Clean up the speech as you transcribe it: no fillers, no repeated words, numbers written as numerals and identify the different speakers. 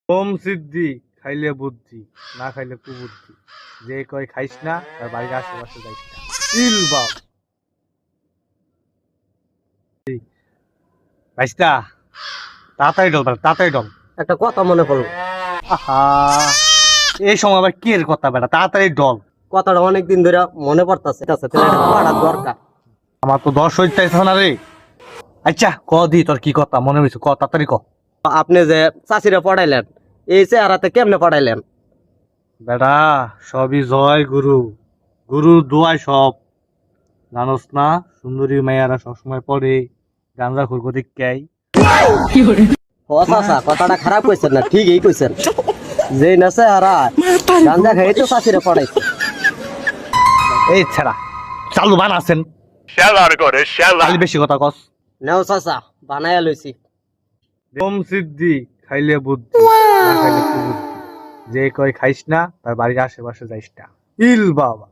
Speaker 1: ওম সিদ্ধি খাইলে বুদ্ধি, না খাইলে কুবুদ্ধি। যে কয় খাইস না তার বাড়ির আশেপাশে যাইস না। ইল বাপ ভাইস্তা, তাড়াতাড়ি ডল, তাড়াতাড়ি ডল।
Speaker 2: একটা কথা মনে পড়লো।
Speaker 1: আহা, এই সময় আবার কি এর কথা বেটা, তাড়াতাড়ি ডল।
Speaker 2: কথাটা অনেকদিন ধরে মনে পড়তেছে, দরকার।
Speaker 1: আমার তো দশ হইতেছে না রে। আচ্ছা ক দি, তোর কি কথা মনে হয়েছে, ক তাড়াতাড়ি ক।
Speaker 2: আপনি যে চাষিরা পড়াইলেন, এই চেহারাতে কেমনে পড়াইলেন?
Speaker 1: বেটা সবই জয় গুরু, গুরু দোয়ায় সব। জানোস না, সুন্দরী মেয়েরা সবসময় পড়ে গাঞ্জা খুর গদিক কে।
Speaker 2: ও চাচা, কথাটা খারাপ কইছেন না, ঠিকই কইছেন। যে না চেহারা গাঞ্জা খাই তো চাষিরা পড়াইছে।
Speaker 1: এই ছেড়া চালু বানাছেন, খালি বেশি কথা কস।
Speaker 2: নেও চাচা, বানাইয়া লইছি।
Speaker 1: ওম সিদ্ধি খাইলে বুদ্ধি, না খাইলে কুবুদ্ধি। যে কয় খাইস না তার বাড়ির আশেপাশে যাইস না। ইল বাবা।